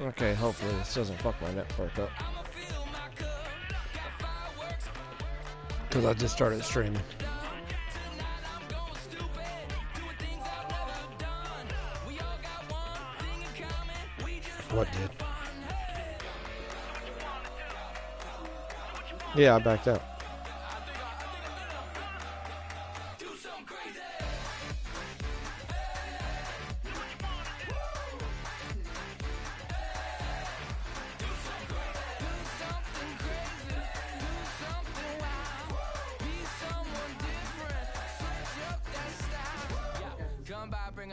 Okay, hopefully this doesn't fuck my network up. Because I just started streaming. What did? Yeah, I backed out.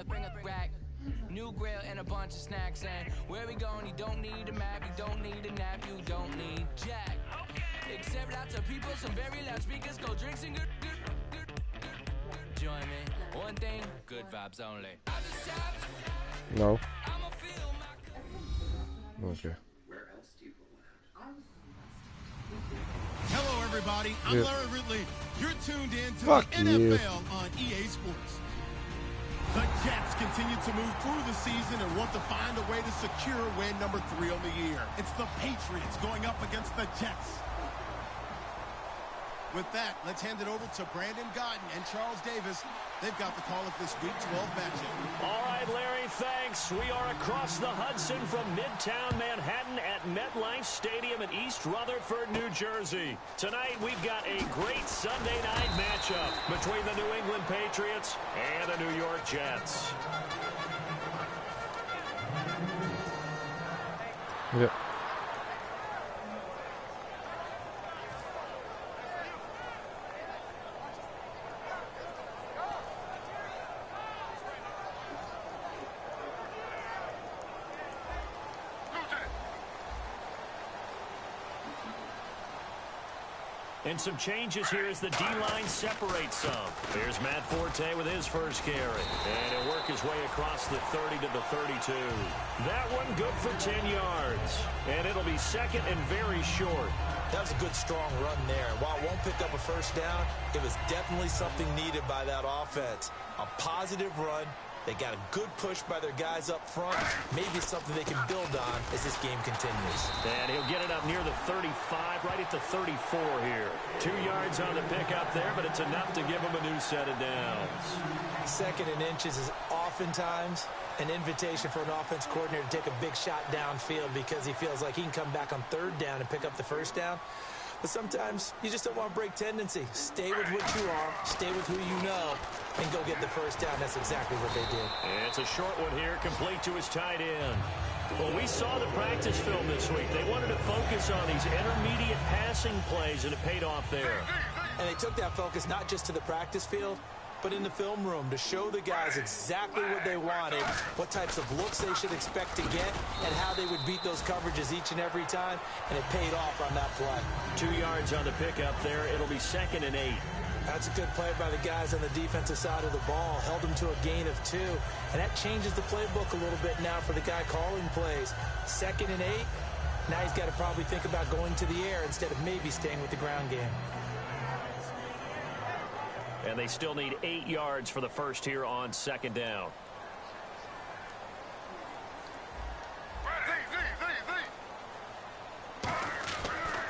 bring a rack. New grill and a bunch of snacks. And where we going, you don't need a map, you don't need a nap, you don't need jack. Except lots of people, some very loud speakers, cold drinks and good. Join me. One thing, good vibes only. No. Okay. Hello, everybody. I'm Larry Ridley. You're tuned in to Fuck the you. NFL on EA Sports. The Jets continue to move through the season and want to find a way to secure win number 3 on the year. It's the Patriots going up against the Jets. With that, let's hand it over to Brandon Gaudin and Charles Davis. They've got the call of this Week 12 matchup. All right, Larry, thanks. We are across the Hudson from Midtown Manhattan at MetLife Stadium in East Rutherford, New Jersey. Tonight, we've got a great Sunday night matchup between the New England Patriots and the New York Jets. Yep. And some changes here as the D-line separates some. Here's Matt Forte with his first carry. And he'll work his way across the 30 to the 32. That one good for 10 yards. And it'll be second and very short. That was a good, strong run there. While it won't pick up a first down, it was definitely something needed by that offense. A positive run. They got a good push by their guys up front. Maybe something they can build on as this game continues. And he'll get it up near the 35, right at the 34 here. 2 yards on the pickup there, but it's enough to give him a new set of downs. Second and inches is oftentimes an invitation for an offense coordinator to take a big shot downfield because he feels like he can come back on third down and pick up the first down. But sometimes you just don't want to break tendency. Stay with what you are, stay with who you know, and go get the first down. That's exactly what they did. And it's a short one here, complete to his tight end. Well, we saw the practice film this week. They wanted to focus on these intermediate passing plays, and it paid off there. And they took that focus not just to the practice field, but in the film room to show the guys exactly what they wanted, what types of looks they should expect to get, and how they would beat those coverages each and every time, and it paid off on that play. 2 yards on the pickup there. It'll be 2nd and 8. That's a good play by the guys on the defensive side of the ball. Held them to a gain of 2, and that changes the playbook a little bit now for the guy calling plays. 2nd and 8, now he's got to probably think about going to the air instead of maybe staying with the ground game. And they still need 8 yards for the first here on 2nd down.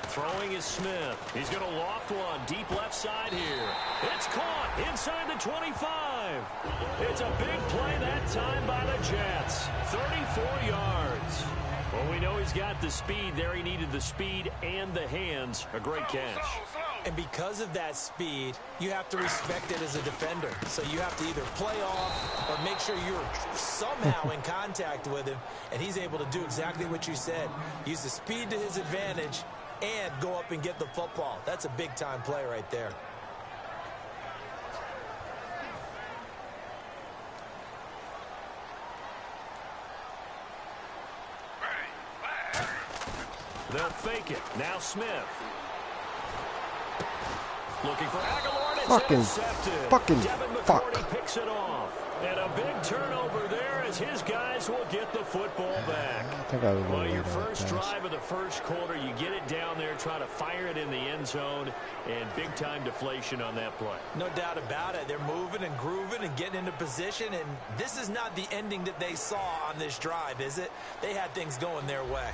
Throwing is Smith. He's going to loft one deep left side here. It's caught inside the 25. It's a big play that time by the Jets. 34 yards. Well, we know he's got the speed there. He needed the speed and the hands. A great catch. And because of that speed, you have to respect it as a defender. So you have to either play off or make sure you're somehow in contact with him. And he's able to do exactly what you said. Use the speed to his advantage and go up and get the football. That's a big-time play right there. They'll fake it. Now Smith. Looking for Aguilar, and it's Fucking intercepted. fuck. Devin McCourty picks it off. And a big turnover there as his guys will get the football back. I think I was Well, going your to first drive of the first quarter, you get it down there, try to fire it in the end zone, and big-time deflation on that play. No doubt about it. They're moving and grooving and getting into position, and this is not the ending that they saw on this drive, is it? They had things going their way.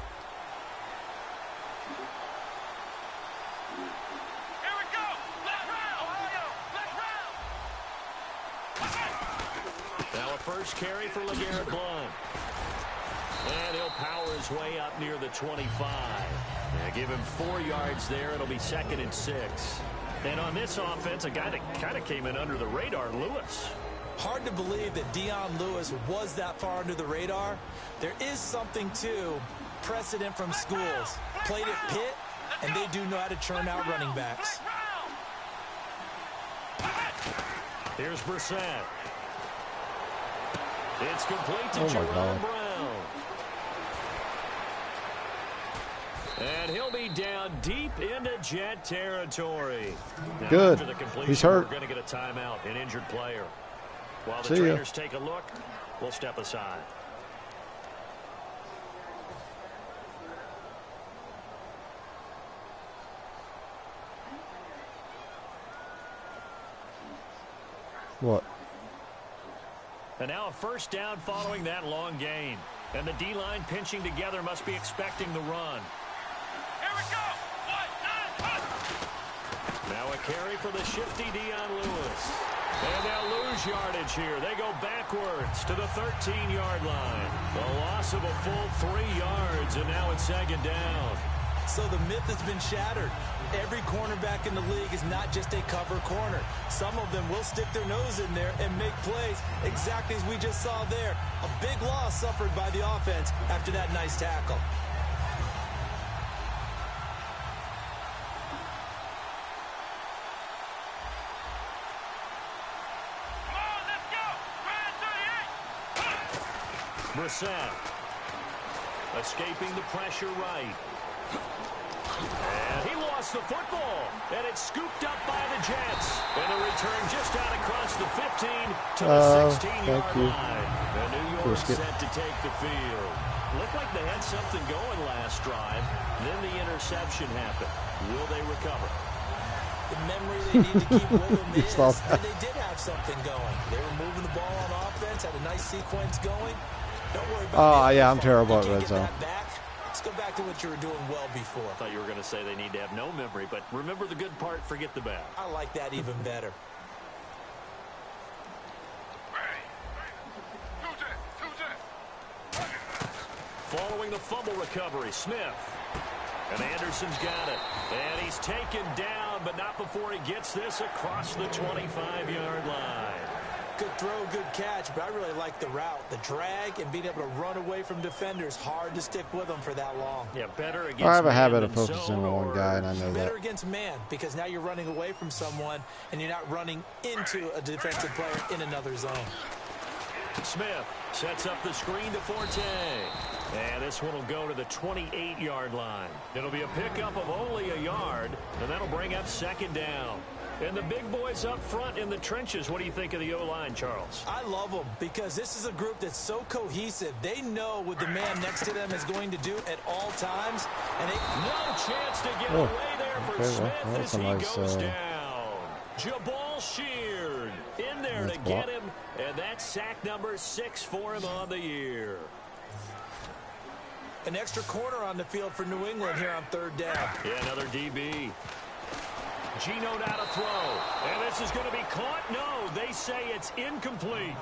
Now a first carry for LeGarrette Blount. And he'll power his way up near the 25. Give him 4 yards there. It'll be 2nd and 6. And on this offense, a guy that kind of came in under the radar, Lewis. Hard to believe that Dion Lewis was that far under the radar. There is something to precedent from schools. Played at Pitt, and they do know how to churn out running backs. Here's Brissett. It's complete to Oh, my Jerome God. Brown. And he'll be down deep into Jet territory. Now, Good. after the completion, He's hurt. We're going to get a timeout, an injured player. While the See ya. trainers take a look, we'll step aside. What? And now a first down following that long gain. And the D-line pinching together must be expecting the run. Here we go. 1, 9, 1. Now a carry for the shifty Dion Lewis. And they'll lose yardage here. They go backwards to the 13-yard line. A loss of a full 3 yards, and now it's 2nd down. So the myth has been shattered. Every cornerback in the league is not just a cover corner. Some of them will stick their nose in there and make plays exactly as we just saw there. A big loss suffered by the offense after that nice tackle. Come on, let's go. Ryan 38. Brissett escaping the pressure right. And he lost the football. And it's scooped up by the Jets. And a return just out across the 15 to the 16-yard line. And New York set to take the field. Looked like they had something going last drive. Then the interception happened. Will they recover? The memory they need to keep with them is lost that they did have something going. They were moving the ball on offense, had a nice sequence going. Don't worry about it. Yeah, I'm terrible at You can't red get zone. that back. Let's go back to what you were doing well before. I thought you were going to say they need to have no memory, but remember the good part, forget the bad. I like that even better. Following the fumble recovery, Smith. And Anderson's got it. And he's taken down, but not before he gets this across the 25-yard line. Good throw, good catch, but I really like the route. The drag and being able to run away from defenders. Hard to stick with them for that long. Yeah, better against I have a man habit than of focusing zone, on one or guy, and I know that. Better against man, because now you're running away from someone and you're not running into a defensive player in another zone. Smith sets up the screen to Forte. And this one will go to the 28-yard line. It'll be a pickup of only a yard, and that'll bring up 2nd down. And the big boys up front in the trenches. What do you think of the O-line, Charles? I love them because this is a group that's so cohesive. They know what the man next to them is going to do at all times. And no chance to get away there for Smith as he goes down. Jabal Sheard in there to get him. And that's sack number 6 for him on the year. An extra corner on the field for New England here on 3rd down. Yeah, another DB. Geno now to throw. And this is going to be caught. No, they say it's incomplete.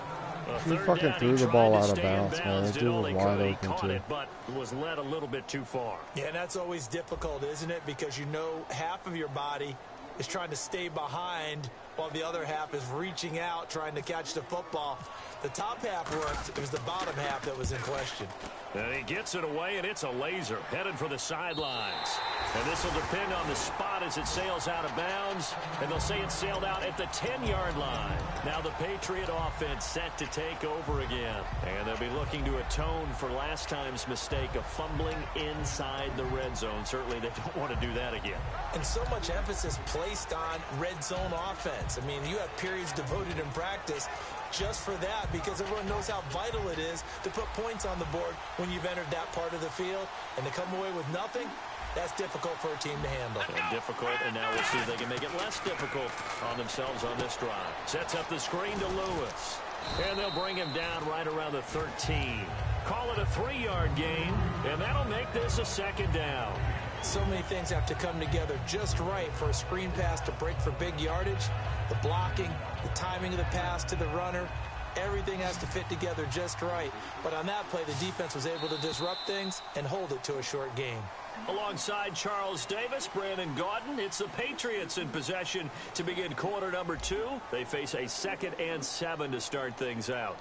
He fucking threw the ball out of bounds, man. That dude was wide open, caught too. it, but was led a little bit too far. Yeah, and that's always difficult, isn't it? Because you know half of your body is trying to stay behind while the other half is reaching out, trying to catch the football. The top half worked. It was the bottom half that was in question. And he gets it away, and it's a laser headed for the sidelines. And this will depend on the spot as it sails out of bounds. And they'll say it sailed out at the 10-yard line. Now the Patriot offense set to take over again. And they'll be looking to atone for last time's mistake of fumbling inside the red zone. Certainly they don't want to do that again. And so much emphasis placed on red zone offense. defense. I mean, you have periods devoted in practice just for that because everyone knows how vital it is to put points on the board when you've entered that part of the field. And to come away with nothing, that's difficult for a team to handle. And difficult, and now we'll see if they can make it less difficult on themselves on this drive. Sets up the screen to Lewis. And they'll bring him down right around the 13. Call it a 3-yard gain, and that'll make this a second down. So many things have to come together just right for a screen pass to break for big yardage. The blocking, the timing of the pass to the runner, everything has to fit together just right. But on that play, the defense was able to disrupt things and hold it to a short gain. Alongside Charles Davis, Brandon Gaudin, it's the Patriots in possession to begin quarter number 2. They face a 2nd and 7 to start things out.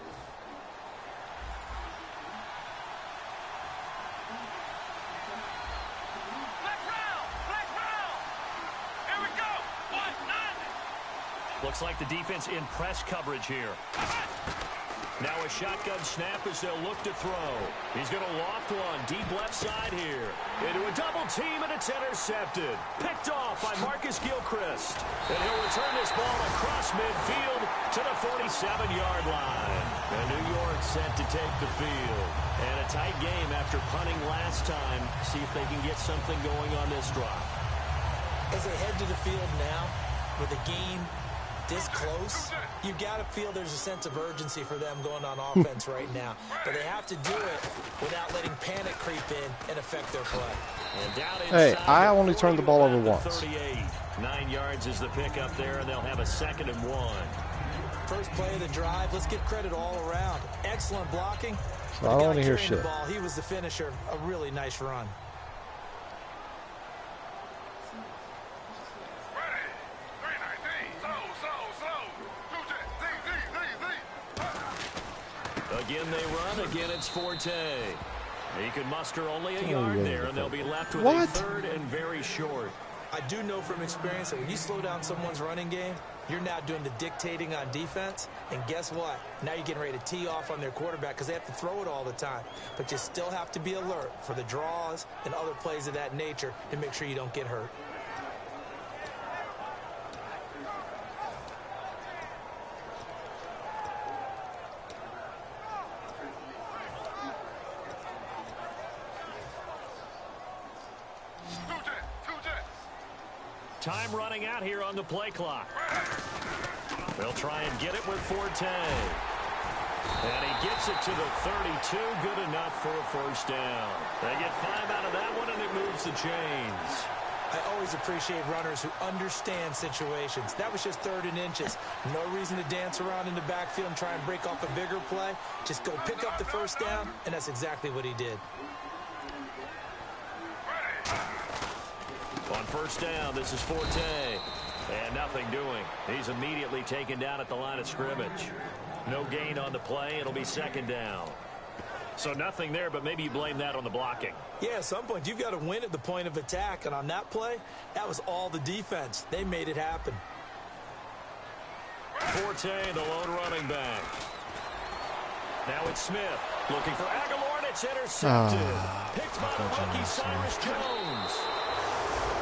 Here we go. 1-9. Looks like the defense in press coverage here. Now a shotgun snap as they'll look to throw. He's going to loft one deep left side here. Into a double team, and it's intercepted. Picked off by Marcus Gilchrist. And he'll return this ball across midfield to the 47-yard line. And New York set to take the field. And a tight game after punting last time. See if they can get something going on this drive. As they head to the field now, with the game this close, you got to feel there's a sense of urgency for them going on offense right now. But they have to do it without letting panic creep in and affect their play. And down Hey, I only turned the ball over once. 38. 9 yards is the pickup there, and they'll have a 2nd and 1. First play of the drive, let's give credit all around. Excellent blocking. So I don't want to hear shit. The ball, he was the finisher. A really nice run. Again they run, again it's Forte. He could muster only a yard there, and they'll be left with a 3rd and very short. I do know from experience that when you slow down someone's running game, you're now doing the dictating on defense. And guess what? Now you're getting ready to tee off on their quarterback because they have to throw it all the time. But you still have to be alert for the draws and other plays of that nature to make sure you don't get hurt. Time running out here on the play clock. They'll try and get it with Forte. And he gets it to the 32. Good enough for a first down. They get 5 out of that one, and it moves the chains. I always appreciate runners who understand situations. That was just 3rd and inches. No reason to dance around in the backfield and try and break off a bigger play. Just go pick up the first down, and that's exactly what he did. On first down, this is Forte. And nothing doing. He's immediately taken down at the line of scrimmage. No gain on the play. It'll be 2nd down. So nothing there, but maybe you blame that on the blocking. Yeah, at some point, you've got to win at the point of attack. And on that play, that was all the defense. They made it happen. Forte, the lone running back. Now it's Smith looking for Aguilar, and it's intercepted. Picked by the rookie Cyrus Jones.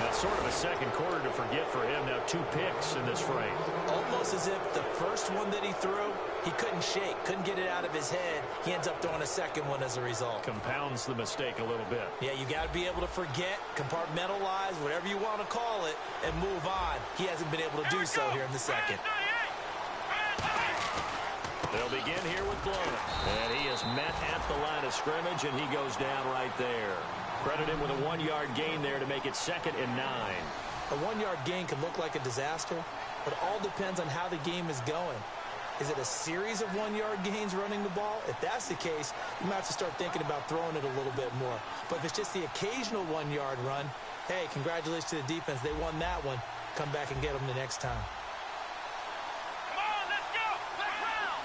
That's sort of a second quarter to forget for him. Now 2 picks in this frame. Almost as if the first one that he threw, he couldn't shake, couldn't get it out of his head. He ends up throwing a second one as a result. Compounds the mistake a little bit. Yeah, you got to be able to forget, compartmentalize, whatever you want to call it, and move on. He hasn't been able to do so here in the second. They'll begin here with Blount. And he is met at the line of scrimmage, and he goes down right there. Credit him with a 1-yard gain there to make it 2nd and 9. A 1-yard gain can look like a disaster, but it all depends on how the game is going. Is it a series of 1-yard gains running the ball? If that's the case, you might have to start thinking about throwing it a little bit more. But if it's just the occasional 1-yard run, hey, congratulations to the defense. They won that one. Come back and get them the next time. Come on, let's go. Let's round.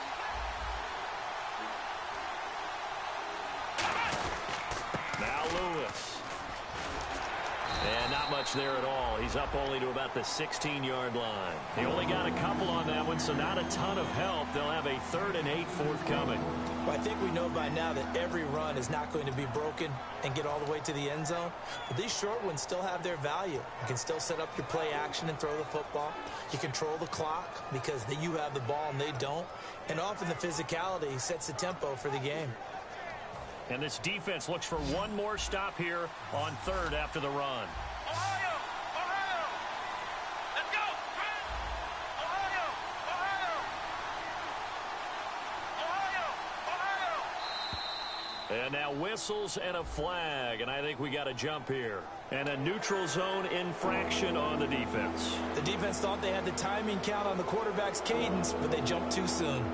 Now Lewis. And now Not much there at all. He's up only to about the 16-yard line. He only got a couple on that one, so not a ton of help. They'll have a 3rd and 8 forthcoming. Well, I think we know by now that every run is not going to be broken and get all the way to the end zone. But these short ones still have their value. You can still set up your play action and throw the football. You control the clock because you have the ball and they don't. And often the physicality sets the tempo for the game. And this defense looks for one more stop here on 3rd after the run. Ohio! Ohio! Let's go! Ohio! Ohio! Ohio! And now whistles and a flag, and I think we got a jump here. And a neutral zone infraction on the defense. The defense thought they had the timing count on the quarterback's cadence, but they jumped too soon.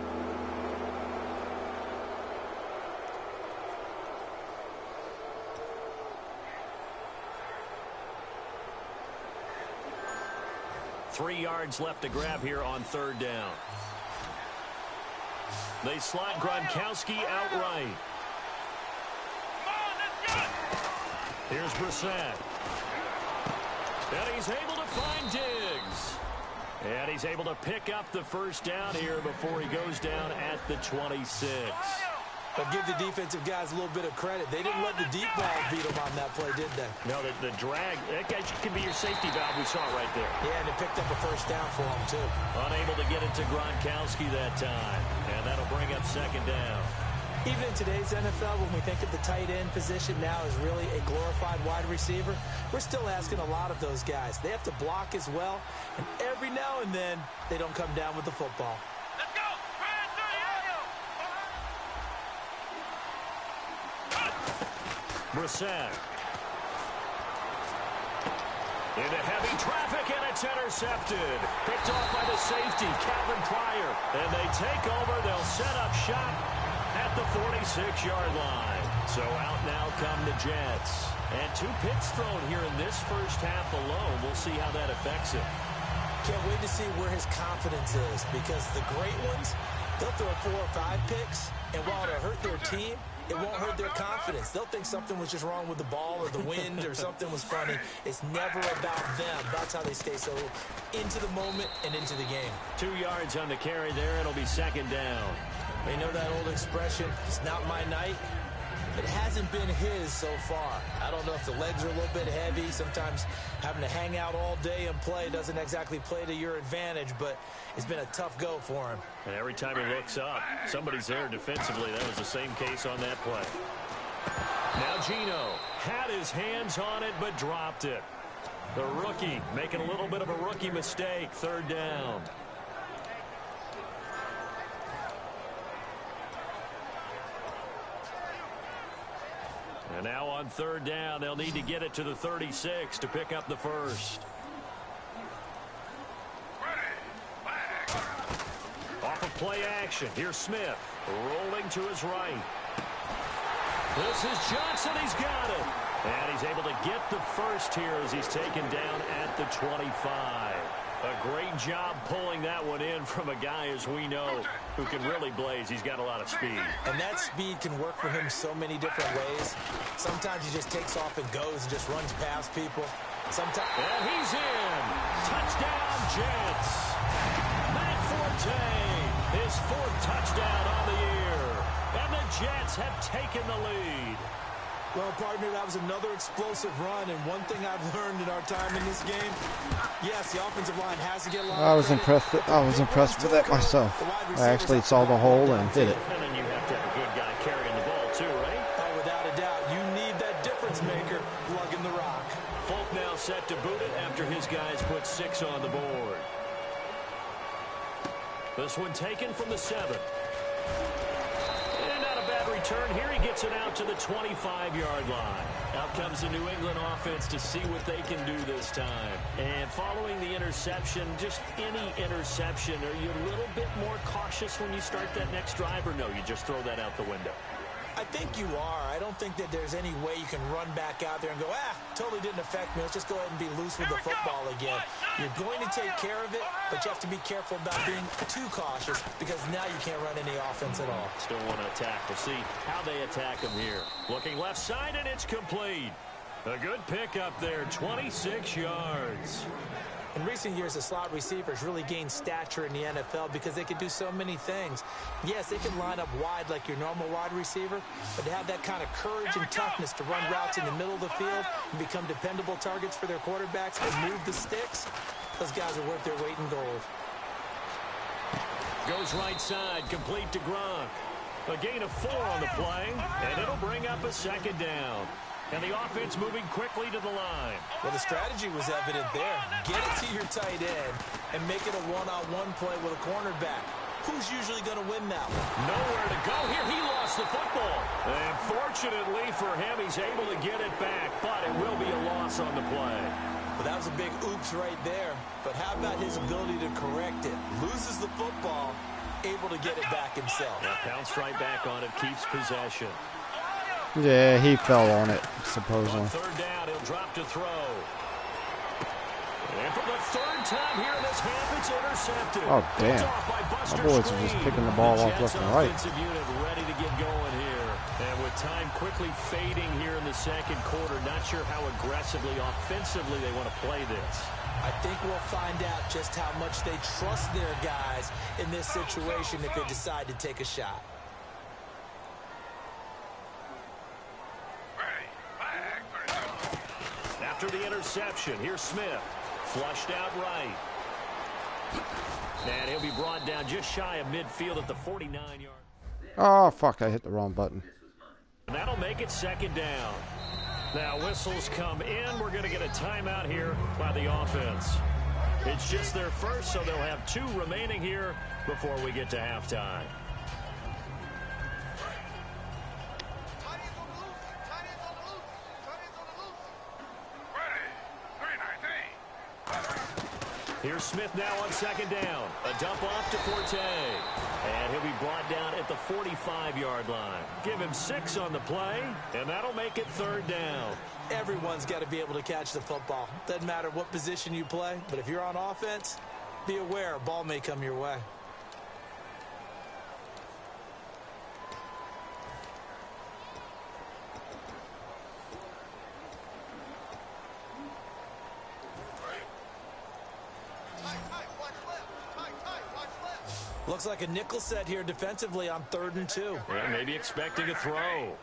Three yards left to grab here on 3rd down. They slot Gronkowski outright. Here's Brissett. And he's able to find Diggs. And he's able to pick up the 1st down here before he goes down at the 26. But give the defensive guys a little bit of credit. They didn't let the deep ball beat them on that play, did they? No, the drag, that guy can be your safety valve. We saw it right there. Yeah, and it picked up a 1st down for him, too. Unable to get it to Gronkowski that time. And that'll bring up 2nd down. Even in today's NFL, when we think of the tight end position now as really a glorified wide receiver, we're still asking a lot of those guys. They have to block as well, and every now and then, they don't come down with the football. Let's go! Brissett. Into heavy traffic, and it's intercepted. Picked off by the safety, Calvin Pryor. And they take over. They'll set up shop at the 46-yard line. So out now come the Jets. And 2 picks thrown here in this first half alone. We'll see how that affects him. Can't wait to see where his confidence is, because the great ones, they'll throw 4 or 5 picks, and while it'll hurt their team, it won't hurt their confidence. They'll think something was just wrong with the ball or the wind or something was funny. It's never about them. That's how they stay so into the moment and into the game. 2 yards on the carry there. It'll be 2nd down. You know that old expression, it's not my night? It hasn't been his so far. I don't know if the legs are a little bit heavy. Sometimes having to hang out all day and play doesn't exactly play to your advantage, but it's been a tough go for him. And every time he looks up, somebody's there defensively. That was the same case on that play. Now Geno had his hands on it, but dropped it. The rookie making a little bit of a rookie mistake. 3rd down. And now on 3rd down, they'll need to get it to the 36 to pick up the 1st. Off of play action. Here's Smith rolling to his right. This is Johnson. He's got it. And he's able to get the 1st here as he's taken down at the 25. A great job pulling that one in from a guy, as we know, who can really blaze. He's got a lot of speed. And that speed can work for him so many different ways. Sometimes he just takes off and goes and just runs past people. Sometimes. And he's in. Touchdown, Jets. Matt Forte, his 4th touchdown on the year. And the Jets have taken the lead. Well, partner, that was another explosive run, and one thing I've learned in our time in this game, yes, the offensive line has to get a lot I was impressed with that myself. I actually saw the hole and hit it. And then you have to have a good guy carrying the ball too, right? Oh, without a doubt, you need that difference maker lugging the rock. Folk now set to boot it after his guys put 6 on the board. This one taken from the 7. Return here, he gets it out to the 25-yard line. Out comes the New England offense to see what they can do this time. And following the interception, just any interception, are you a little bit more cautious when you start that next drive, or no, you just throw that out the window? I think you are. I don't think that there's any way you can run back out there and go, totally didn't affect me. Let's just go ahead and be loose with the football again. You're going to take care of it, but you have to be careful about being too cautious, because now you can't run any offense at all. Still want to attack. We'll see how they attack him here. Looking left side, and it's complete. A good pickup there, 26 yards. In recent years, the slot receivers really gained stature in the NFL because they can do so many things. Yes, they can line up wide like your normal wide receiver, but to have that kind of courage and toughness to run routes in the middle of the field and become dependable targets for their quarterbacks and move the sticks, those guys are worth their weight in gold. Goes right side, complete to Gronk. A gain of 4 on the play, and it'll bring up a second down. And the offense moving quickly to the line. Well, the strategy was evident there. Get it to your tight end and make it a one-on-one play with a cornerback. Who's usually going to win that one? Nowhere to go here. He lost the football. And fortunately for him, he's able to get it back, but it will be a loss on the play. Well, that was a big oops right there. But how about his ability to correct it? Loses the football, able to get it back himself. Now pounced right back on it, keeps possession. Yeah, he fell on it, supposedly. On third down, he'll drop to throw. And for the third time here in this half, it's intercepted. Oh, damn. My boys are just picking the ball off left and right. Offensive unit ready to get going here. And with time quickly fading here in the second quarter, not sure how aggressively, offensively they want to play this. I think we'll find out just how much they trust their guys in this situation if they decide to take a shot. After the interception, here's Smith. Flushed out right. And he'll be brought down just shy of midfield at the 49-yard. Oh, fuck, I hit the wrong button. And that'll make it second down. Now whistles come in. We're going to get a timeout here by the offense. It's just their first, so they'll have 2 remaining here before we get to halftime. Here's Smith now on second down. A dump off to Forte. And he'll be brought down at the 45-yard line. Give him 6 on the play, and that'll make it third down. Everyone's got to be able to catch the football. Doesn't matter what position you play, but if you're on offense, be aware a ball may come your way. Looks like a nickel set here defensively on 3rd and 2. Yeah, maybe expecting a throw.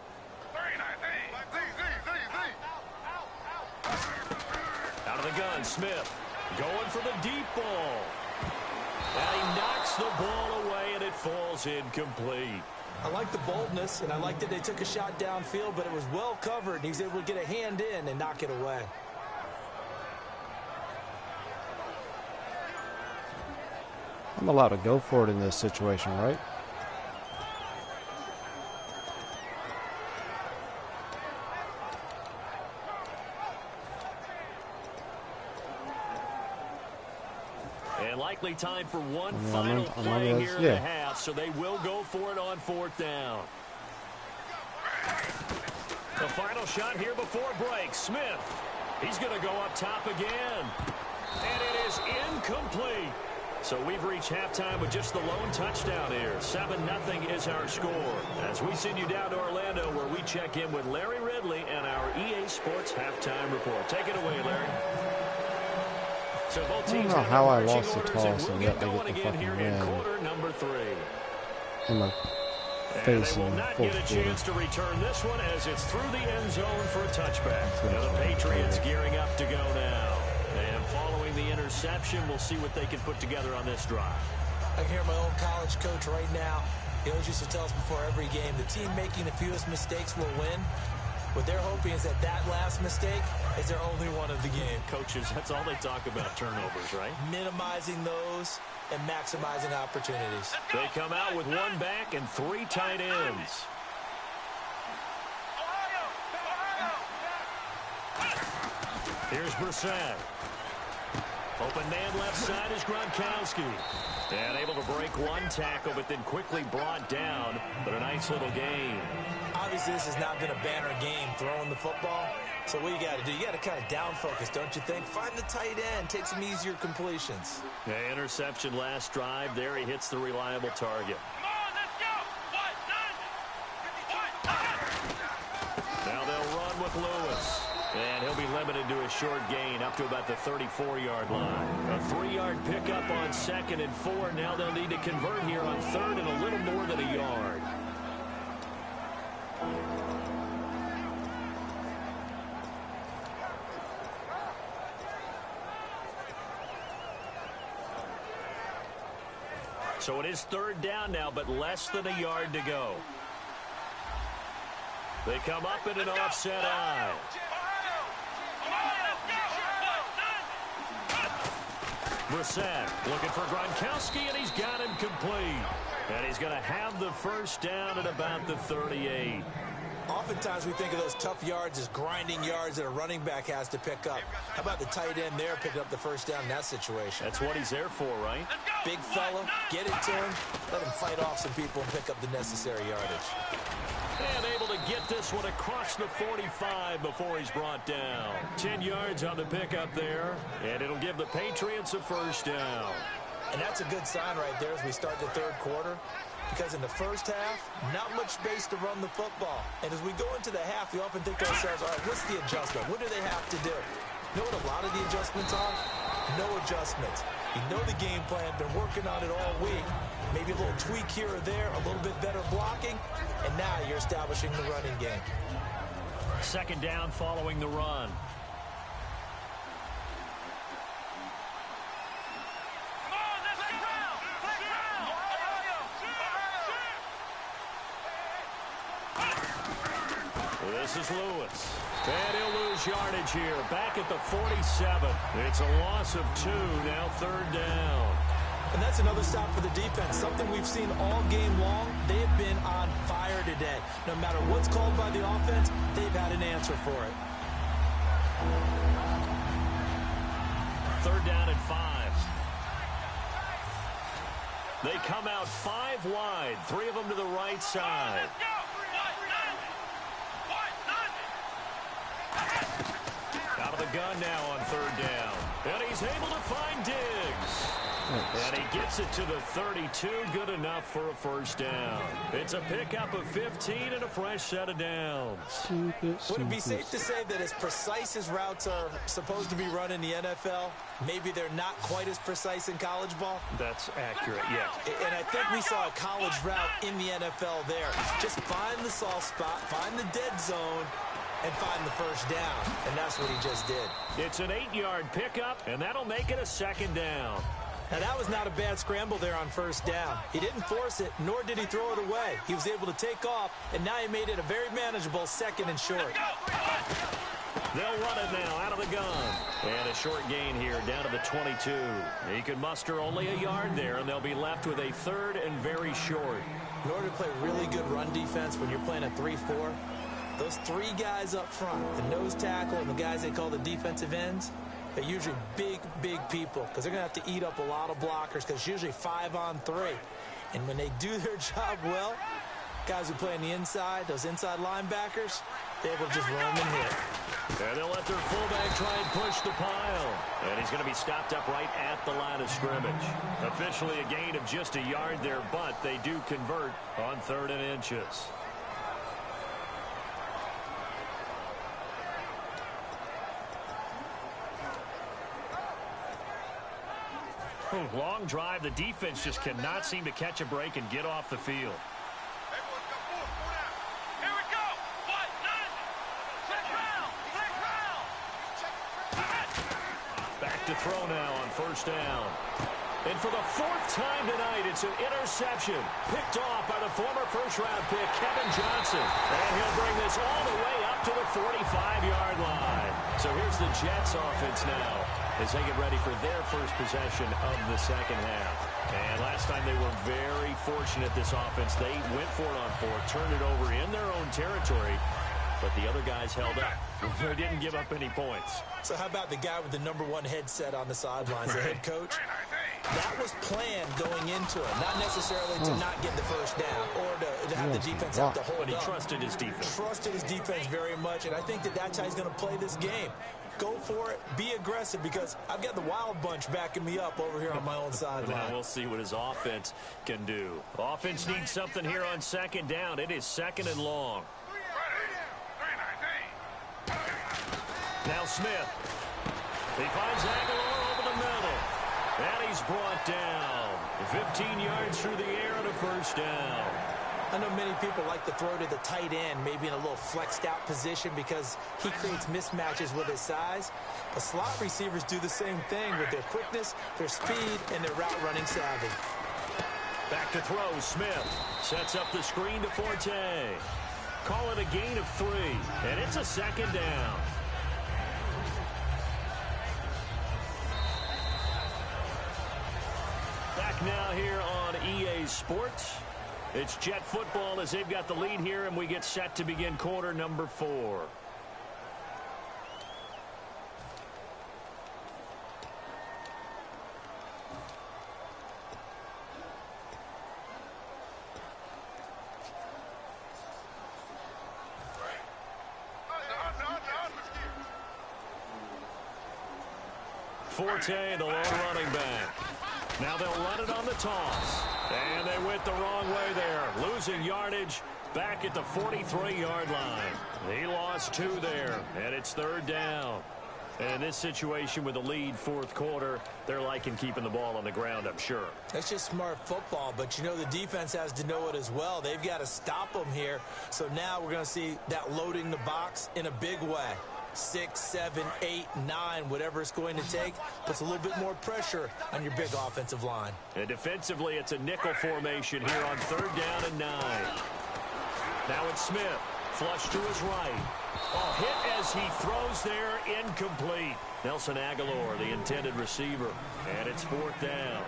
Out of the gun, Smith going for the deep ball. And he knocks the ball away, and it falls incomplete. I like the boldness, and I like that they took a shot downfield, but it was well covered, and he was able to get a hand in and knock it away. I'm allowed to go for it in this situation, right? And likely time for one final play here in the half, so they will go for it on 4th down. The final shot here before break. Smith, he's going to go up top again. And it is incomplete. So we've reached halftime with just the lone touchdown here. 7-0 is our score. As we send you down to Orlando, where we check in with Larry Ridley and our EA Sports Halftime Report. Take it away, Larry. So both teams I don't know how I lost the orders, toss and yet they going get the again fucking here in win. quarter number 3. In my And face they will in the not fourth get a quarter. chance to return this one as it's through the end zone for a touchback. Now the Patriots gearing up to go now. And following the interception, we'll see what they can put together on this drive. I can hear my old college coach right now. He always used to tell us before every game, the team making the fewest mistakes will win. What they're hoping is that that last mistake is their only one of the game. Coaches, that's all they talk about, turnovers, right? Minimizing those and maximizing opportunities. They come out with 1 back and 3 tight ends. Here's Brissett. Open man left side is Gronkowski. And able to break 1 tackle, but then quickly brought down. But a nice little gain. Obviously, this has not been a banner game throwing the football. So what you got to do, you got to kind of down focus, don't you think? Find the tight end, take some easier completions. Yeah, interception last drive. There he hits the reliable target. Now they'll run with Lewis. And be limited to a short gain up to about the 34-yard line. A 3-yard pickup on 2nd and 4. Now they'll need to convert here on 3rd and a little more than a yard. So it is 3rd down now, but less than a yard to go. They come up in an offset eye. Brissett looking for Gronkowski, and he's got him complete. And he's going to have the first down at about the 38. Oftentimes we think of those tough yards as grinding yards that a running back has to pick up. How about the tight end there picking up the first down in that situation? That's what he's there for, right? Big fella, get it to him, let him fight off some people and pick up the necessary yardage. And able to get this one across the 45 before he's brought down. 10 yards on the pickup there, and it'll give the Patriots a first down. And that's a good sign right there as we start the 3rd quarter. Because in the first half, not much space to run the football. And as we go into the half, we often think to ourselves, all right, what's the adjustment? What do they have to do? You know what a lot of the adjustments are? No adjustments. You know the game plan, been working on it all week. Maybe a little tweak here or there, a little bit better blocking, and now you're establishing the running game. 2nd down following the run. This is Lewis. And he'll lose yardage here. Back at the 47. It's a loss of 2. Now 3rd down. And that's another stop for the defense. Something we've seen all game long. They have been on fire today. No matter what's called by the offense, they've had an answer for it. 3rd down and 5. They come out 5 wide. 3 of them to the right side. Out of the gun now on 3rd down. And he's able to find Diggs. And he gets it to the 32. Good enough for a first down. It's a pickup of 15 and a fresh set of downs. Would it be safe to say that as precise as routes are supposed to be run in the NFL, maybe they're not quite as precise in college ball? That's accurate, yeah. And I think we saw a college route in the NFL there. Just find the soft spot, find the dead zone, and find the first down. And that's what he just did. It's an 8-yard pickup, and that'll make it a 2nd down. Now, that was not a bad scramble there on first down. He didn't force it, nor did he throw it away. He was able to take off, and now he made it a very manageable 2nd and short. They'll run it now out of the gun. And a short gain here down to the 22. He can muster only a yard there, and they'll be left with a 3rd and very short. In order to play really good run defense when you're playing a 3-4, those 3 guys up front, the nose tackle and the guys they call the defensive ends, they're usually big, big people because they're going to have to eat up a lot of blockers because it's usually 5 on 3. And when they do their job well, guys who play on the inside, those inside linebackers, they're able to just roam and hit. And they'll let their fullback try and push the pile. And he's going to be stopped up right at the line of scrimmage. Officially a gain of just a yard there, but they do convert on 3rd and inches. Long drive. The defense just cannot seem to catch a break and get off the field. Here we go. What? None. Back to throw now on first down. And for the 4th time tonight, it's an interception. Picked off by the former first-round pick, Kevin Johnson. And he'll bring this all the way up to the 45-yard line. So here's the Jets offense now as they get ready for their first possession of the 2nd half. And last time they were very fortunate, this offense. They went for it on 4th, turned it over in their own territory, but the other guys held up. They didn't give up any points. So how about the guy with the #1 headset on the sidelines, the head coach? That was planned going into it, not necessarily to not get the first down or to have the defense have to hold But he up. trusted his defense. Trusted his defense very much, and I think that's how he's going to play this game. Go for it, be aggressive, because I've got the Wild Bunch backing me up over here on my own sideline. Now we'll see what his offense can do. Offense needs something here on 2nd down. It is 2nd and long. Now Smith. He finds Aguilar over the middle. And he's brought down. 15 yards through the air and a first down. I know many people like to throw to the tight end, maybe in a little flexed out position because he creates mismatches with his size. But slot receivers do the same thing with their quickness, their speed, and their route running savvy. Back to throw. Smith sets up the screen to Forte. Call it a gain of 3, and it's a second down. Back now here on EA Sports. It's Jet football as they've got the lead here, and we get set to begin quarter number 4. Forte, the lone running back. Now they'll run it on the toss. And they went the wrong way there. Losing yardage back at the 43-yard line. He lost 2 there, and it's third down. And in this situation with the lead fourth quarter, they're liking keeping the ball on the ground, I'm sure. That's just smart football, but you know the defense has to know it as well. They've got to stop them here. So now we're going to see that loading the box in a big way. 6, 7, 8, 9, whatever it's going to take, puts a little bit more pressure on your big offensive line. And defensively, it's a nickel formation here on third down and 9. Now it's Smith, flush to his right. Oh, hit as he throws there, incomplete. Nelson Aguilar, the intended receiver, and it's fourth down.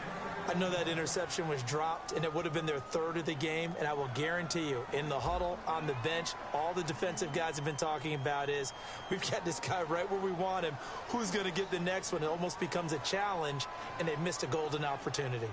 I know that interception was dropped, and it would have been their third of the game, and I will guarantee you, in the huddle, on the bench, all the defensive guys have been talking about is, we've got this guy right where we want him. Who's going to get the next one? It almost becomes a challenge, and they've missed a golden opportunity.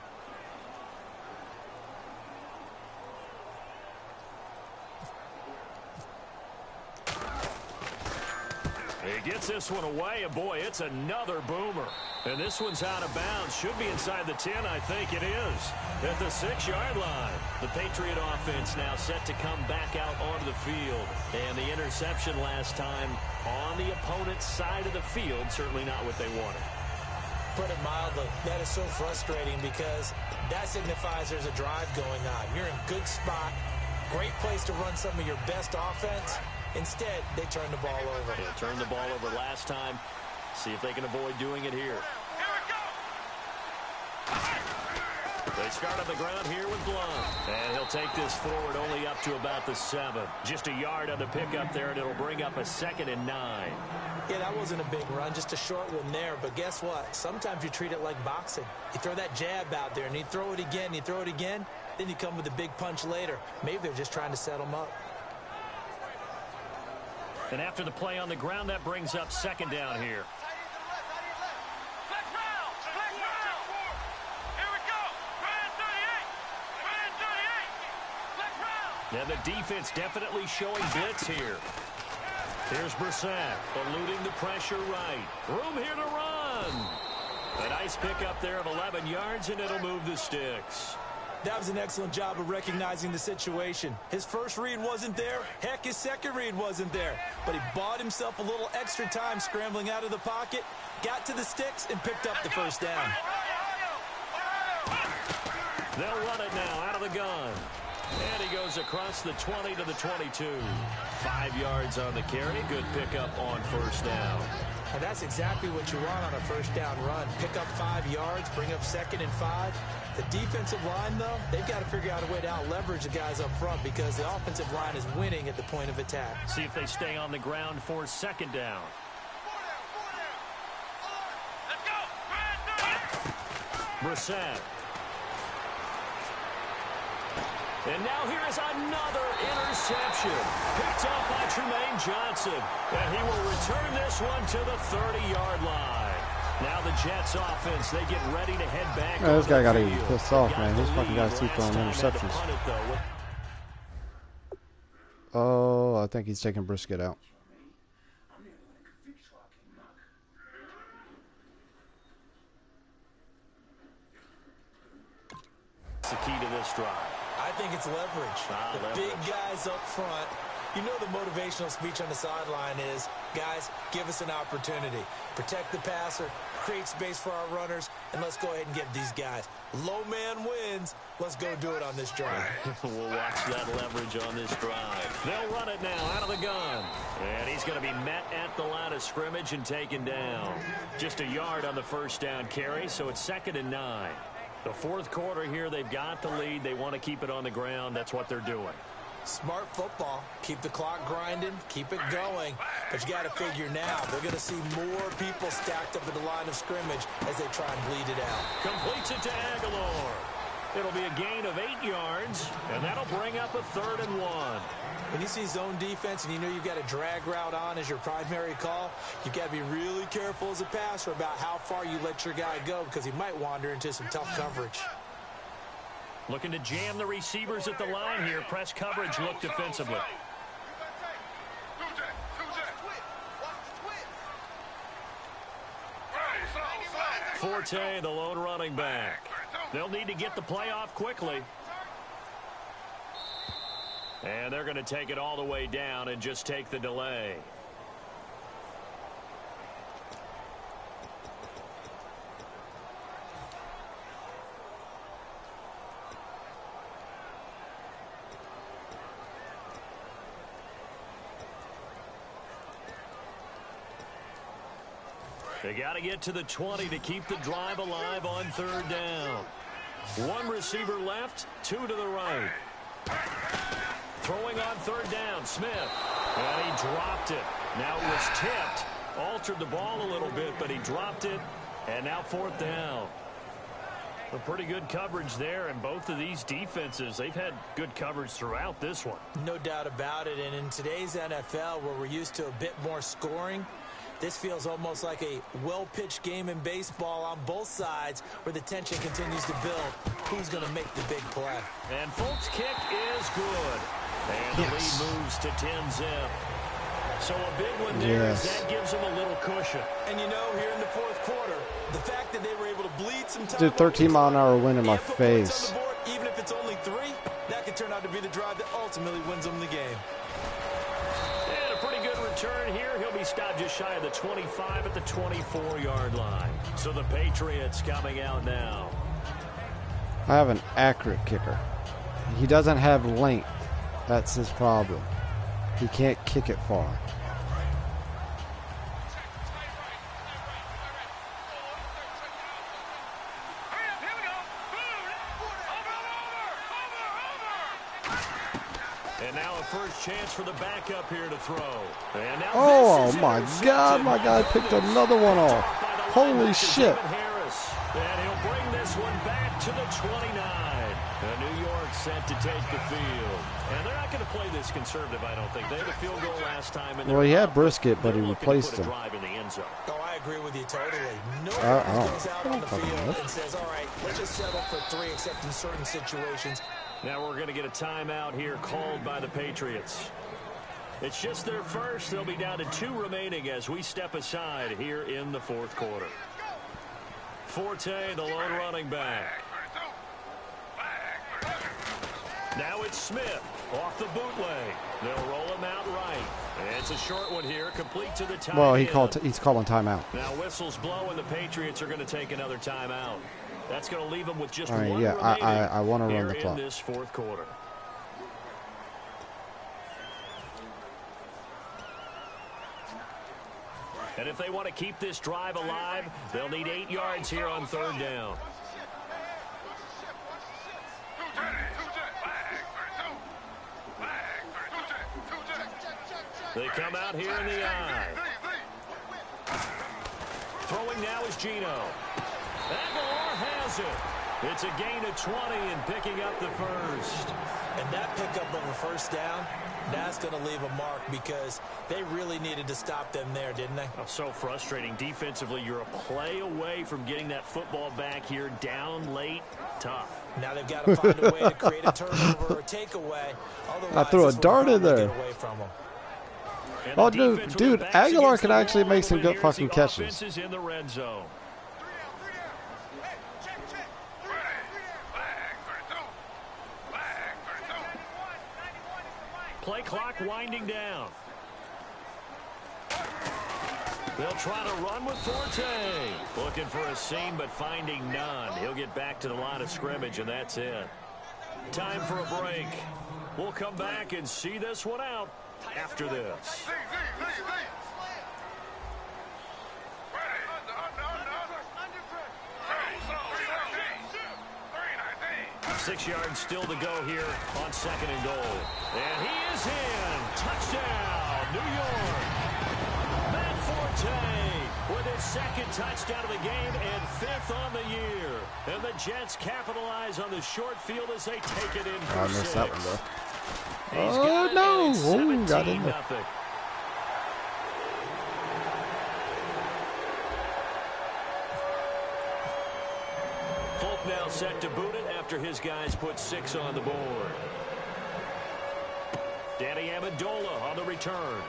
He gets this one away, and boy, it's another boomer. And this one's out of bounds. Should be inside the 10, I think it is. At the 6-yard line. The Patriot offense now set to come back out onto the field. And the interception last time on the opponent's side of the field, certainly not what they wanted. Put it mildly, that is so frustrating because that signifies there's a drive going on. You're in good spot, great place to run some of your best offense. Instead, they turn the ball over. They turned the ball over last time. See if they can avoid doing it here. They start on the ground here with Blount. And he'll take this forward only up to about the 7. Just a yard on the pickup there, and it'll bring up a 2nd and 9. Yeah, that wasn't a big run, just a short one there. But guess what? Sometimes you treat it like boxing. You throw that jab out there, and you throw it again, you throw it again, then you come with a big punch later. Maybe they're just trying to set them up. And after the play on the ground, that brings up 2nd down here. And the defense definitely showing blitz here. Here's Brissett, eluding the pressure right. Room here to run. A nice pickup there of 11 yards, and it'll move the sticks. That was an excellent job of recognizing the situation. His first read wasn't there. Heck, his second read wasn't there. But he bought himself a little extra time scrambling out of the pocket, got to the sticks, and picked up the first down. They'll run it now out of the gun. And he goes across the 20 to the 22. 5 yards on the carry. Good pickup on first down. And that's exactly what you want on a first down run. Pick up 5 yards, bring up 2nd and 5. The defensive line, though, they've got to figure out a way to out-leverage the guys up front because the offensive line is winning at the point of attack. See if they stay on the ground for 2nd down. Brissett. And now here is another interception. Picked up by Trumaine Johnson. And he will return this one to the 30-yard line. Now the Jets offense, they get ready to head back. Yeah, this guy got to be pissed off, man. These fucking guys keep throwing interceptions. Oh, I think he's taking Brisket out. That's the key to this drive. I think it's leverage. The big guys up front You know the motivational speech on the sideline is, guys, give us an opportunity. Protect the passer, create space for our runners, and let's go ahead and get these guys. Low man wins. Let's go do it on this drive. We'll watch that leverage on this drive. They'll run it now out of the gun. And he's going to be met at the line of scrimmage and taken down. Just a yard on the first down carry, so it's 2nd and 9. The fourth quarter here, they've got the lead. They want to keep it on the ground. That's what they're doing. Smart football. Keep the clock grinding. Keep it going. But you got to figure now, they're going to see more people stacked up at the line of scrimmage as they try and bleed it out. Completes it to Aguilar. It'll be a gain of 8 yards, and that'll bring up a 3rd and 1. When you see zone defense and you know you've got a drag route on as your primary call, you've got to be really careful as a passer about how far you let your guy go because he might wander into some tough coverage. Looking to jam the receivers at the line here. Press coverage look defensively. Forte, the lone running back. They'll need to get the play off quickly. And they're going to take it all the way down and just take the delay. They got to get to the 20 to keep the drive alive on 3rd down. 1 receiver left, 2 to the right. Throwing on 3rd down, Smith. And he dropped it. Now it was tipped. Altered the ball a little bit, but he dropped it. And now 4th down. A pretty good coverage there, and both of these defenses, they've had good coverage throughout this one. No doubt about it, and in today's NFL, where we're used to a bit more scoring, this feels almost like a well-pitched game in baseball on both sides where the tension continues to build. Who's going to make the big play? And Folt's kick is good. And the lead moves to 10-zip. So a big one there. That gives them a little cushion. And you know, here in the fourth quarter, the fact that they were able to bleed some time. Dude, 13-mile-an-hour wind in my face. Board, even if it's only 3, that could turn out to be the drive that ultimately wins them the game. And a pretty good return here. He'll be stopped just shy of the 25 at the 24-yard line. So the Patriots coming out now. I have an accurate kicker. He doesn't have length. That's his problem. He can't kick it far. And now a first chance for the backup here to throw. And now oh my God, my guy picked another one off. Holy shit. And he'll bring this one back to the 29. And New York set to take the field. And they're not going to play this conservative, I don't think. They had a field goal last time. Well, he had Brisket, but he replaced him. Oh, I agree with you totally. Nobody goes out on the field and says, all right, let's just settle for 3 except in certain situations. Now we're going to get a timeout here called by the Patriots. It's just their first. They'll be down to 2 remaining as we step aside here in the fourth quarter. Forte, the lone running back. Now it's Smith off the bootleg. They'll roll him out right. And it's a short one here, complete to the tight end. Well, he's calling timeout. Now whistles blow, and the Patriots are going to take another timeout. That's going to leave them with just one remaining I want to run the clock in this fourth quarter. And if they want to keep this drive alive, they'll need 8 yards here on 3rd down. They come out here in the eye. Throwing now is Geno. Aguilar has it. It's a gain of 20 and picking up the first. And that pickup of a first down, that's going to leave a mark because they really needed to stop them there, didn't they? Oh, so frustrating. Defensively, you're a play away from getting that football back here down late. Tough. Now they've got to find a way to create a turnover or a takeaway. Otherwise, I threw a dart in there. Away from them. Oh, dude, Aguilar can actually make some good fucking catches. In the red zone. Play clock winding down. They'll try to run with Forte. Looking for a seam, but finding none. He'll get back to the line of scrimmage, and that's it. Time for a break. We'll come back and see this one out after this. 6 yards still to go here on 2nd and goal. And he is in. Touchdown, New York. Matt Forte with his 2nd touchdown of the game and 5th on the year. And the Jets capitalize on the short field as they take it in for 6. I missed that one, though. Oh, no. Oh, got in there. Folk now set to boot it after his guys put 6 on the board. Danny Amendola on the return.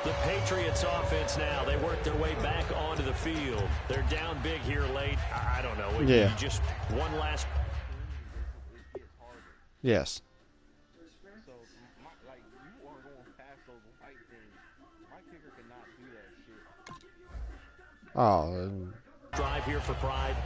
The Patriots offense now, they work their way back onto the field. They're down big here late. I don't know. Yeah. Just one last. Yes. So, like, you are going past those white things. My kicker cannot do that shit. Oh. Drive here for pride.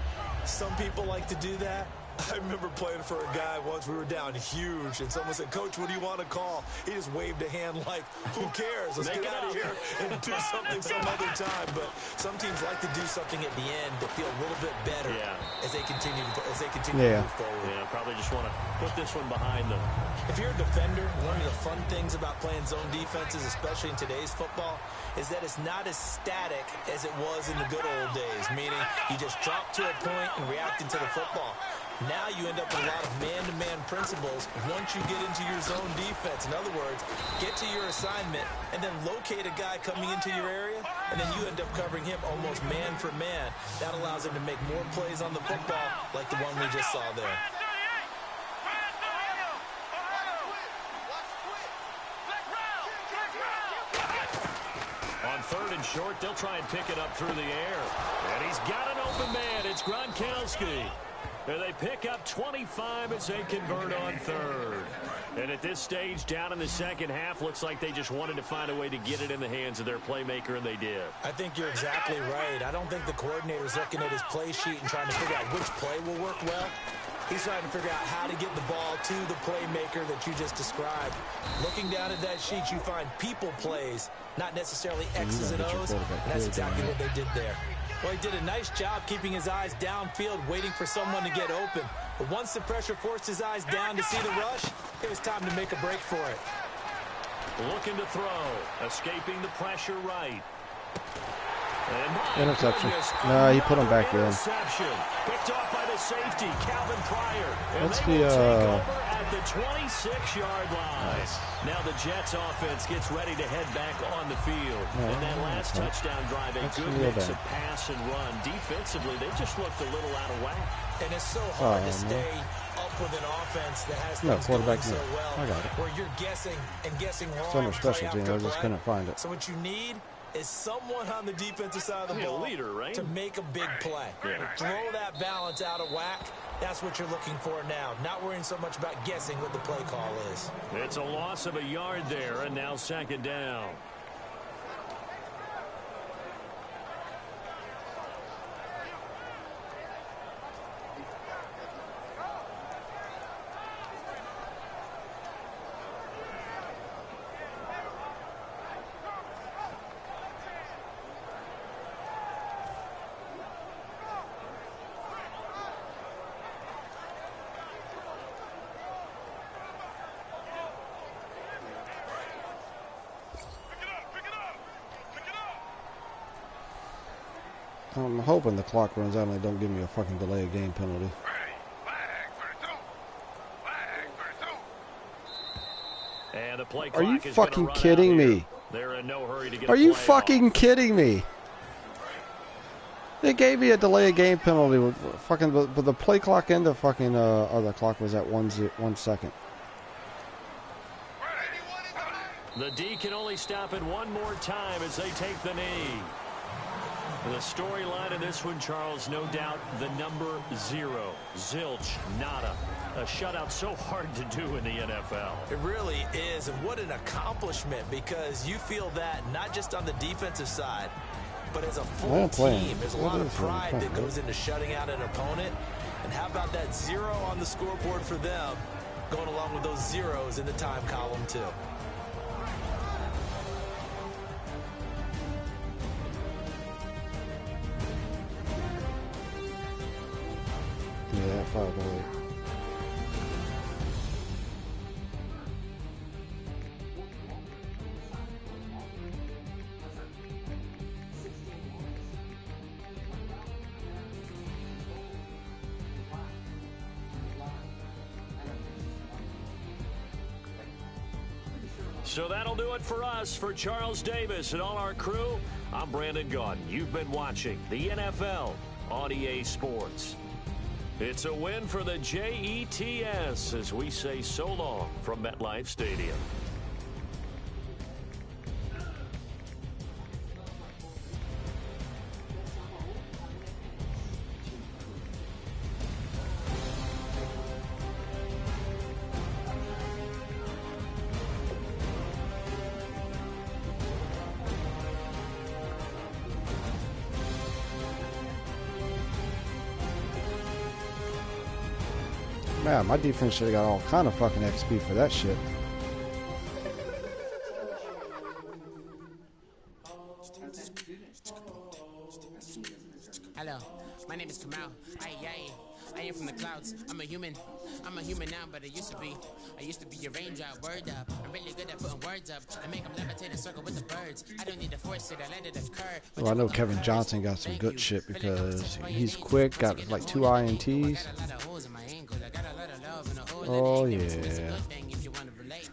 Some people like to do that. I remember playing for a guy once. We were down huge, and someone said, "Coach, what do you want to call?" He just waved a hand like, "Who cares? Let's get out of here and do something some other time." But some teams like to do something at the end to feel a little bit better as they continue to move forward. Yeah, probably just want to put this one behind them. If you're a defender, one of the fun things about playing zone defenses, especially in today's football, is that it's not as static as it was in the good old days, meaning you just drop to a point and react into the football. Now you end up with a lot of man-to-man principles once you get into your zone defense. In other words, get to your assignment and then locate a guy coming into your area, and then you end up covering him almost man for man. That allows him to make more plays on the football like the one we just saw there. On 3rd and short, they'll try and pick it up through the air. And he's got an open man. It's Gronkowski. And they pick up 25 as they convert on 3rd. And at this stage, down in the second half, looks like they just wanted to find a way to get it in the hands of their playmaker, and they did. I think you're exactly right. I don't think the coordinator's looking at his play sheet and trying to figure out which play will work well. He's trying to figure out how to get the ball to the playmaker that you just described. Looking down at that sheet, you find people plays, not necessarily X's and O's, and that's exactly what they did there. Well, he did a nice job keeping his eyes downfield, waiting for someone to get open. But once the pressure forced his eyes down to see the rush, it was time to make a break for it. Looking to throw, escaping the pressure right. Interception. No, he put him back in. Interception. Picked off by the safety, Calvin Pryor. And That's they will the, take over at the 26-yard line. Nice. Now the Jets offense gets ready to head back on the field. And that last touchdown drive, a good mix of pass and run. Defensively, they just looked a little out of whack. And it's so hard to stay up with an offense that has things going so well. I got it. Where you're guessing and guessing wrong. It's under special team. I was just couldn't find it. So what you need is someone on the defensive side of the ball leader, right? to make a big play. Throw that balance out of whack. That's what you're looking for now. Not worrying so much about guessing what the play call is. It's a loss of a yard there, and now 2nd down. I'm hoping the clock runs out and they don't give me a fucking delay of game penalty. And the play Are you clock is fucking gonna kidding run out here. me? They're in no hurry to get Are a you play fucking off. kidding me? They gave me a delay of game penalty with fucking, but the play clock and the fucking other clock was at 1 second. The D can only stop it one more time as they take the knee. The storyline of this one, Charles, no doubt the number 0. Zilch, nada. A shutout so hard to do in the NFL. It really is, and what an accomplishment, because you feel that not just on the defensive side, but as a full team. There's a lot of pride that goes into shutting out an opponent. And how about that 0 on the scoreboard for them, going along with those zeros in the time column too. Yeah, probably. So that'll do it for us. For Charles Davis and all our crew, I'm Brandon Gaudin. You've been watching the NFL on EA Sports. It's a win for the Jets as we say so long from MetLife Stadium. Man, my defense should have got all kind of fucking XP for that shit. Hello, my name is Kamal. I am from the clouds. I'm a human now, but I used to be your raindrop. Word up, I'm really good at putting words up. I make them levitate and circle with the birds. I don't need to force it, I let it occur. Well, I know Kevin Johnson got some good shit because he's quick, got like 2 INTs. Oh yeah. I'm trying to relate.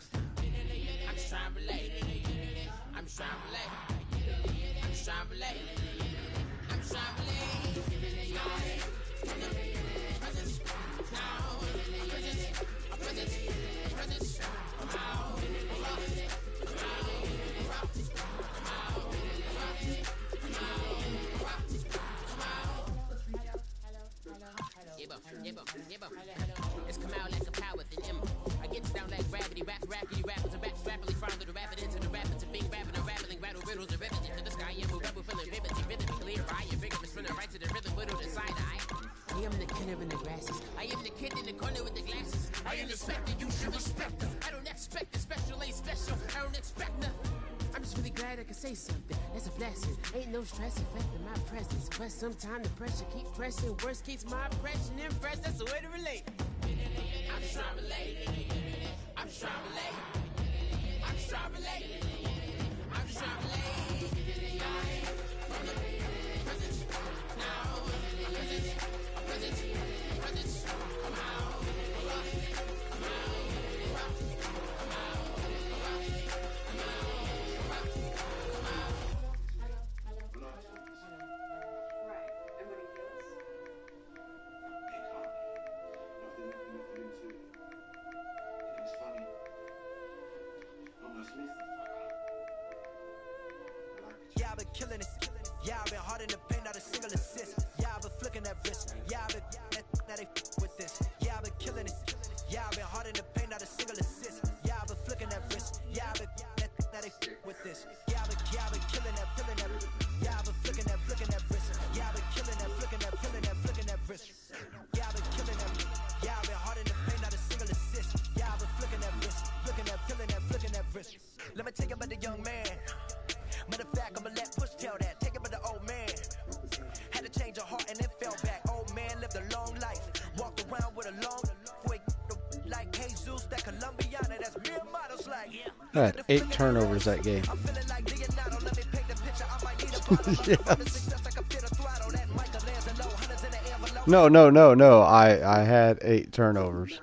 I'm trying to relate. I'm trying to relate. I'm trying to relate. I'm trying to relate. It's come out like a power within him. I get down like gravity, rackety rappers and raps rapidly follow the rapid into the rapids and being rapid and rattling, rattle riddles and rivets into the sky. I'm a rebel feeling riveting, clear eye, and vigorous spinning right to the rhythm, widow to side eye. I am the killer in the grasses. I am the kid in the corner with the glasses. I am the specter, you should respect them. I don't expect the special, ain't special. I don't expect nothing. I'm just really glad I can say something. That's a blessing. Ain't no stress affecting my presence. But sometimes the pressure keeps pressing. Worst keeps my impression impressed. That's the way to relate. I'm just trying to relate. I'm just trying to relate. I'm just trying to relate. I'm just trying to relate. From the present, now, present, come out, come out. Yeah, I've been killing it. Yeah, I've been hard in the paint, not a single assist. Yeah, I've been flicking that wrist. Yeah, I've been now they with this. Yeah, I've been killing it. Yeah, I've been hard in the paint, not a single assist. Yeah, I've been flicking that wrist. Yeah, I've been now they with this. Yeah, I've been killing that. Yeah, I've been flicking that wrist. Yeah, I've been killing that, flicking that wrist. Yeah, I've been killing that. Yeah, I've been hard in the paint, not a single assist. Yeah, I've been flicking that wrist, flicking that wrist. Let me tell you about the young man. Matter of fact, I'ma let Push tell that. Take it about the old man. Had to change her heart and then fell back. Old man lived a long life. Walked around with a long way like Jesus, that Colombiana, that's mere models like. I had 8 turnovers that game. I'm feeling like Leonardo, let me paint the picture. I might need a bottle. Yes. I can fit a throttle. That Michael Angelo, hunters in the envelope. No. I had 8 turnovers.